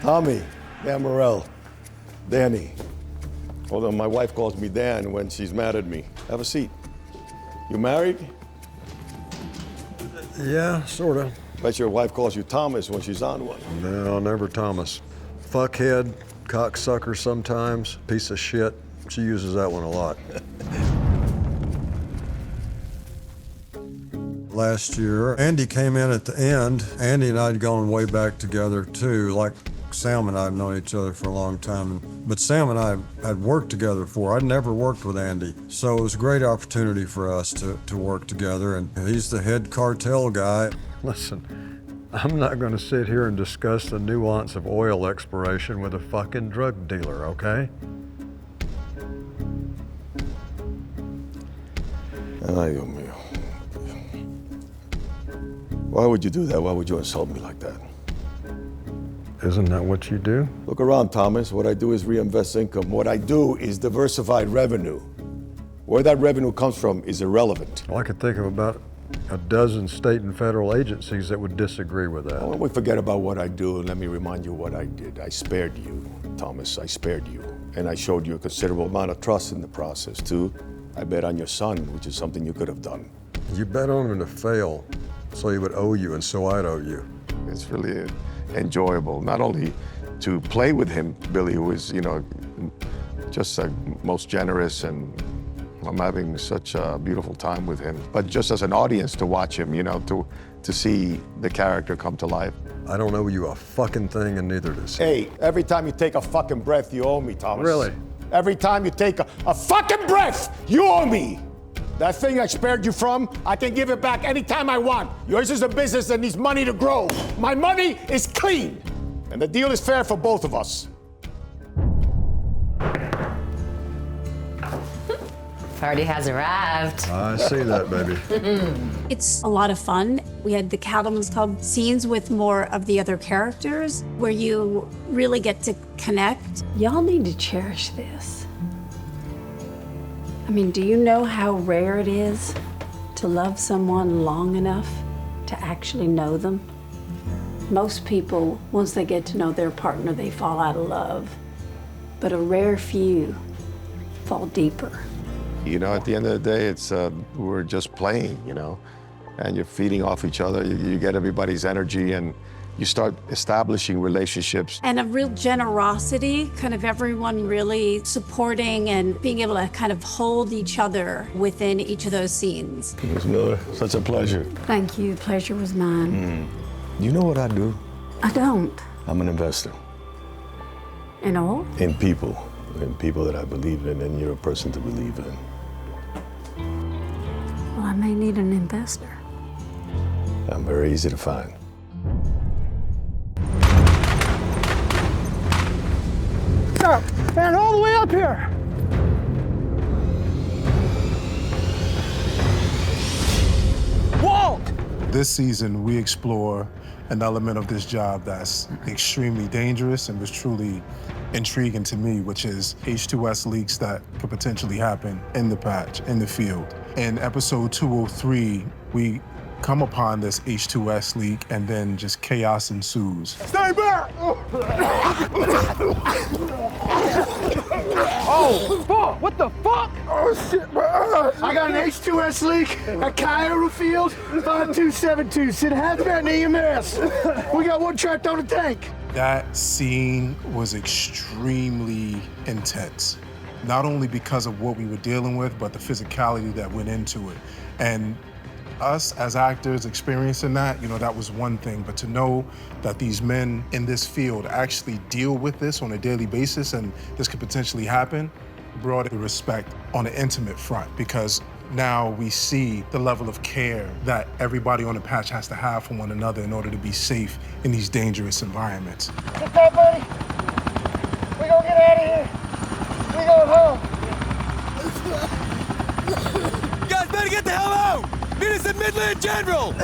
Tommy, Dan Morrell, Danny. Although my wife calls me Dan when she's mad at me. Have a seat. You married? Yeah, sorta. Bet your wife calls you Thomas when she's on one. No, never Thomas. Fuckhead, cocksucker sometimes, piece of shit. She uses that one a lot. Last year, Andy came in at the end. Andy and I had gone way back together too. Like Sam and I have known each other for a long time. But Sam and I had worked together before. I'd never worked with Andy. So it was a great opportunity for us to work together. And he's the head cartel guy. Listen, I'm not going to sit here and discuss the nuance of oil exploration with a fucking drug dealer, okay? Ay, Dios mío. Why would you do that? Why would you insult me like that? Isn't that what you do? Look around, Thomas. What I do is reinvest income. What I do is diversified revenue. Where that revenue comes from is irrelevant. Well, I could think of about a dozen state and federal agencies that would disagree with that. When we forget about what I do, let me remind you what I did. I spared you, Thomas. I spared you. And I showed you a considerable amount of trust in the process, too. I bet on your son, which is something you could have done. You bet on him to fail, so he would owe you, and so I'd owe you. It's really enjoyable, not only to play with him, Billy, who is, just the most generous, and I'm having such a beautiful time with him, but just as an audience to watch him, to see the character come to life. I don't owe you a fucking thing, and neither does he. Hey, every time you take a fucking breath, you owe me, Thomas. Really? Every time you take a fucking breath, you owe me. That thing I spared you from, I can give it back anytime I want. Yours is a business that needs money to grow. My money is clean, and the deal is fair for both of us. Party has arrived. I see that, baby. It's a lot of fun. We had the Cattlemen's Club scenes with more of the other characters where you really get to connect. Y'all need to cherish this. I mean, do you know how rare it is to love someone long enough to actually know them? Most people, once they get to know their partner, they fall out of love. But a rare few fall deeper. At the end of the day, it's we're just playing, and you're feeding off each other. You get everybody's energy, and you start establishing relationships. And a real generosity, kind of everyone really supporting and being able to kind of hold each other within each of those scenes. Ms. Miller, such a pleasure. Thank you. The pleasure was mine. You know what I do? I don't. I'm an investor. In all? In people that I believe in, and you're a person to believe in. Well, I may need an investor. I'm very easy to find. Up, and all the way up here. Walt! This season, we explore an element of this job that's extremely dangerous and was truly intriguing to me, which is H2S leaks that could potentially happen in the patch, in the field. In episode 203, we come upon this H2S leak, and then just chaos ensues. Stay back! Oh, fuck! What the fuck? Oh, shit, my eyes! I got an H2S leak at Kiowa Field, 5272. Send hazmat and EMS. We got one trapped on the tank. That scene was extremely intense, not only because of what we were dealing with, but the physicality that went into it. And us as actors experiencing that, that was one thing, but to know that these men in this field actually deal with this on a daily basis and this could potentially happen brought a respect on an intimate front, because now we see the level of care that everybody on the patch has to have for one another in order to be safe in these dangerous environments. Get that, buddy. We gonna get out of here. We going home. You guys better get the hell out! Meet us at Midland General!